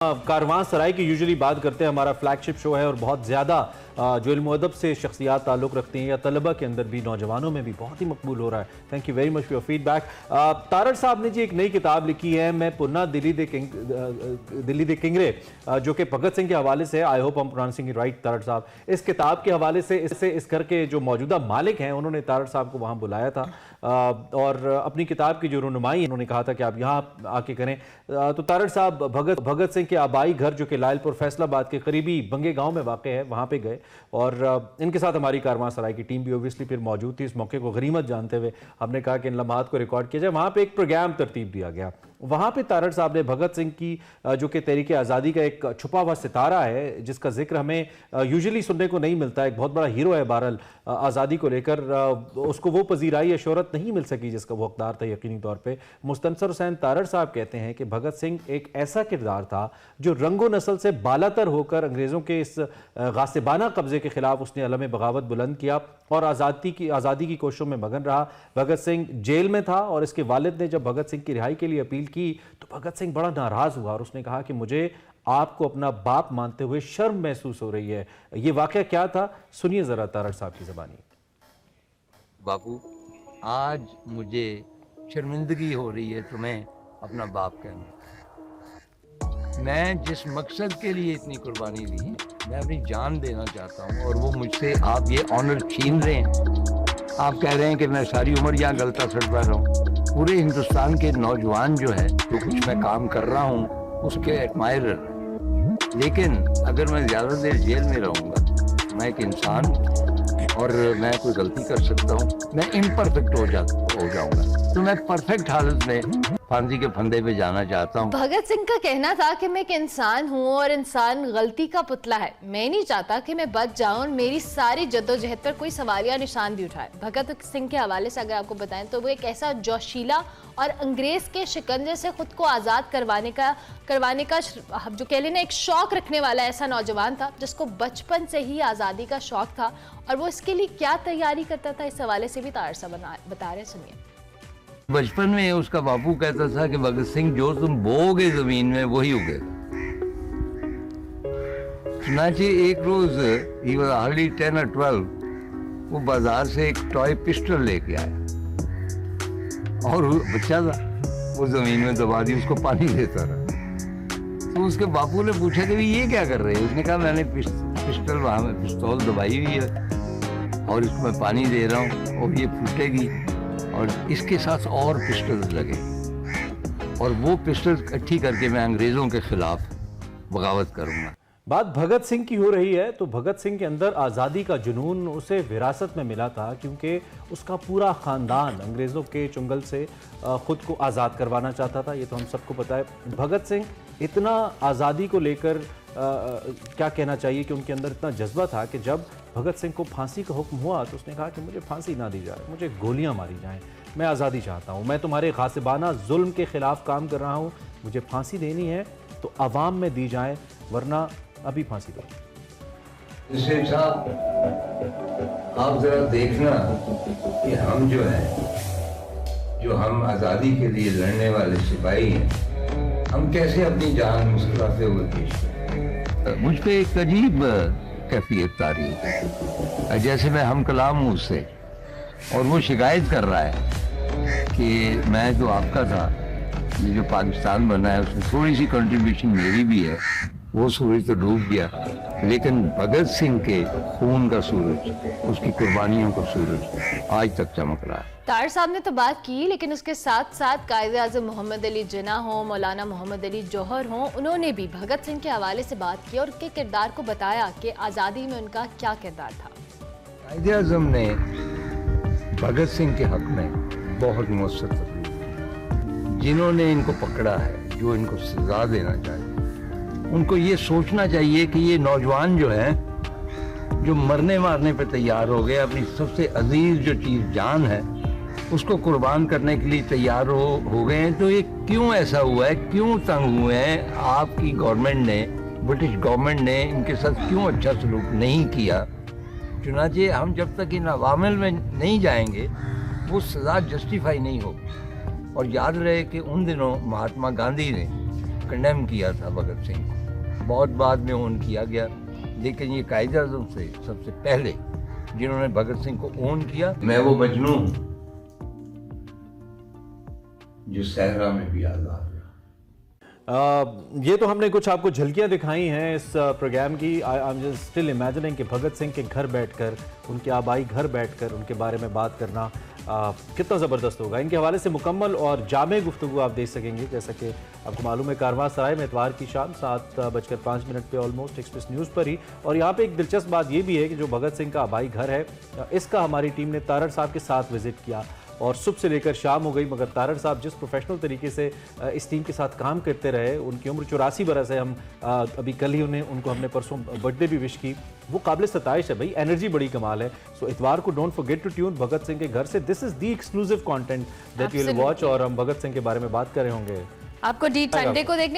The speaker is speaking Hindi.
कारवां सराय की यूजुअली बात करते हैं, हमारा फ्लैगशिप शो है और बहुत ज़्यादा जो इल्म अदब से शख्सियात ताल्लुक़ रखते हैं या तलबा के अंदर भी, नौजवानों में भी बहुत ही मकबूल हो रहा है। Thank you very much for your feedback. Tarar साहब ने जी एक नई किताब लिखी है, मैं पुन्ना दिल्ली दे किंगरे, जो कि भगत सिंह के हवाले से। आई होप हम प्रोनाउंसिंग इट राइट तारड़ साहब। इस किताब के हवाले से इस घर के जो मौजूदा मालिक हैं उन्होंने तारड़ साहब को वहाँ बुलाया था और अपनी किताब की जो रुनुमाई उन्होंने कहा था कि आप यहाँ आके करें। तो तारड़ साहब भगत सिंह के आबाई घर जो कि लायलपुर फैसलाबाद के करीबी बंगे गांव में वाक़ है, वहाँ पे गए और इनके साथ हमारी कारवां सराय की टीम भी ओबियसली फिर मौजूद थी। इस मौके को गनीमत जानते हुए हमने कहा कि इन लम्हात को रिकॉर्ड किया जाए। वहाँ पे एक प्रोग्राम तरतीब दिया गया। वहाँ पे तारड़ साहब ने भगत सिंह की जो कि तहरीक आज़ादी का एक छुपा हुआ सितारा है, जिसका जिक्र हमें यूजुअली सुनने को नहीं मिलता, एक बहुत बड़ा हीरो है बहरहाल आज़ादी को लेकर, उसको वो पजीराई या शोहरत नहीं मिल सकी जिसका वो हकदार था यकीनी तौर पर। मुस्तनसर हुसैन तारड़ साहब कहते हैं कि भगत सिंह एक ऐसा किरदार था जो रंगो नस्ल से बालातर होकर अंग्रेज़ों के इस गासिबाना कब्जे के खिलाफ उसने अलम बगावत बुलंद किया और आज़ादी की कोशिशों में मगन रहा। भगत सिंह जेल में था और इसके वालिद ने जब भगत सिंह की रिहाई के लिए अपील की तो भगत सिंह बड़ा नाराज हुआ और उसने कहा कि मुझे आपको अपना बाप मानते हुए शर्म महसूस हो रही है। ये वाकया क्या था, सुनिए जरा तारड़ साहब की ज़बानी। बापू, आज मुझे शर्मिंदगी हो रही है तुम्हें अपना बाप कहना। मैं जिस मकसद के लिए इतनी कुर्बानी दी, मैं अपनी जान देना चाहता हूँ और वो मुझसे आप ये ऑनर छीन रहे हैं। आप कह रहे हैं कि मैं सारी उम्र यहाँ गलता सड़ता रहा हूँ। पूरे हिंदुस्तान के नौजवान जो है, जो कुछ मैं काम कर रहा हूँ उसके एडमायरर, लेकिन अगर मैं ज़्यादा देर जेल में रहूँगा, मैं एक इंसान और मैं कोई गलती कर सकता हूँ, मैं इम्परफेक्ट हो जाऊँगा। तो मैं परफेक्ट हालत में फांसी के फंदे पे जाना चाहता हूँ। भगत सिंह का कहना था कि मैं एक इंसान हूँ और इंसान गलती का पुतला है। मैं नहीं चाहता कि मैं बच जाऊं और मेरी सारी जद्दोजहद पर कोई सवालिया निशान भी उठाए। भगत सिंह के हवाले से अगर आपको बताएं तो वो एक ऐसा जोशीला और अंग्रेज के शिकंजे से खुद को आज़ाद करवाने का जो कह लेना एक शौक रखने वाला ऐसा नौजवान था, जिसको बचपन से ही आज़ादी का शौक था और वो इसके लिए क्या तैयारी करता था, इस हवाले से भी तारड़ साहब बता रहे। सुनिए। बचपन में उसका बापू कहता था कि भगत सिंह जो तुम बोओगे जमीन में वही उगेगा। सुनाची एक रोज ही वाज हार्डली 10 or 12, वो बाजार से एक टॉय पिस्टल लेके आया और वो बच्चा था, वो जमीन में दबा दी, उसको पानी देता रहा। तो उसके बापू ने पूछा कि ये क्या कर रहे हैं? उसने कहा मैंने पिस्टल वहां में पिस्तौल दबाई हुई है और इसको मैं पानी दे रहा हूँ और ये फूटेगी और इसके साथ और पिस्टल्स लगे और वो पिस्टल्स इकट्ठी करके मैं अंग्रेज़ों के खिलाफ बगावत करूँगा। बात भगत सिंह की हो रही है तो भगत सिंह के अंदर आज़ादी का जुनून उसे विरासत में मिला था, क्योंकि उसका पूरा ख़ानदान अंग्रेज़ों के चुंगल से ख़ुद को आज़ाद करवाना चाहता था। ये तो हम सबको पता है। भगत सिंह इतना आज़ादी को लेकर क्या कहना चाहिए कि उनके अंदर इतना जज्बा था कि जब भगत सिंह को फांसी का हुक्म हुआ तो उसने कहा कि मुझे फांसी ना दी जाए, मुझे गोलियां मारी जाएं, मैं आज़ादी चाहता हूं, मैं तुम्हारे गासिबाना जुल्म के ख़िलाफ़ काम कर रहा हूं, मुझे फांसी देनी है तो अवाम में दी जाए, वरना अभी फांसी दो। आप जरा देखना कि हम जो हम आज़ादी के लिए लड़ने वाले सिपाही हैं, हम कैसे अपनी जान मुस्कुराते हुए पेश करें। मुझ पे एक अजीब कैफियत तारी है, जैसे मैं हम कलाम हूँ उससे और वो शिकायत कर रहा है कि मैं जो आपका था, ये जो पाकिस्तान बना है उसमें थोड़ी सी कंट्रीब्यूशन मेरी भी है। वो सूरज तो डूब गया, लेकिन भगत सिंह के खून का सूरज, उसकी कुर्बानियों का सूरज आज तक चमक रहा है। तारड़ साहब ने तो बात की, लेकिन उसके साथ साथ कायदे-ए-आज़म मोहम्मद अली जिन्ना हो, मौलाना मोहम्मद अली जौहर हो, उन्होंने भी भगत सिंह के हवाले से बात की और उनके किरदार को बताया कि आज़ादी में उनका क्या किरदार था। कायदे-ए-आज़म ने भगत सिंह के हक में बहुत मौसर तकलीफ, जिन्होंने इनको पकड़ा है, जो इनको सजा देना चाहिए, उनको ये सोचना चाहिए कि ये नौजवान जो है, जो मरने मारने पे तैयार हो गए, अपनी सबसे अजीज जो चीज़ जान है उसको कुर्बान करने के लिए तैयार हो गए हैं, तो ये क्यों ऐसा हुआ है, क्यों तंग हुए हैं? आपकी गवर्नमेंट ने, ब्रिटिश गवर्नमेंट ने इनके साथ क्यों अच्छा सलूक नहीं किया? चुनाचे हम जब तक इन अवामिल में नहीं जाएंगे वो सज़ा जस्टिफाई नहीं होगी। और याद रहे कि उन दिनों महात्मा गांधी ने कंडेम किया था भगत सिंह को, बहुत बाद में ओन किया गया, लेकिन ये कायद-ए-आज़म से सबसे पहले जिन्होंने भगत सिंह को ओन किया। मैं वो मजनू हूँ जो सहरा में भी आज़ाद है। ये तो हमने कुछ आपको झलकियां दिखाई हैं इस प्रोग्राम की। I am just still imagining कि भगत सिंह के घर बैठकर, उनके आबाई घर बैठकर उनके बारे में बात करना कितना ज़बरदस्त होगा। इनके हवाले से मुकम्मल और जामे गुफ्तगू आप देख सकेंगे। जैसा कि आपको मालूम है, कारवां सराय में इतवार की शाम 7:05 पे ऑलमोस्ट एक्सप्रेस न्यूज़ पर ही। और यहाँ पे एक दिलचस्प बात ये भी है कि जो भगत सिंह का आबाई घर है, इसका हमारी टीम ने तारड़ साहब के साथ विजिट किया और सुबह से लेकर शाम हो गई, मगर तारड़ साहब जिस प्रोफेशनल तरीके से इस टीम के साथ काम करते रहे, उनकी उम्र 84 बरस है। हम अभी कल ही उनको हमने परसों बर्थडे भी विश की, वो काबिल सताइश है भाई, एनर्जी बड़ी कमाल है। सो इतवार को don't forget to tune Bhagat Singh के घर से। This is the exclusive content that you will watch. और हम भगत सिंह के बारे में बात कर रहे होंगे। आपको डी संडे को देखने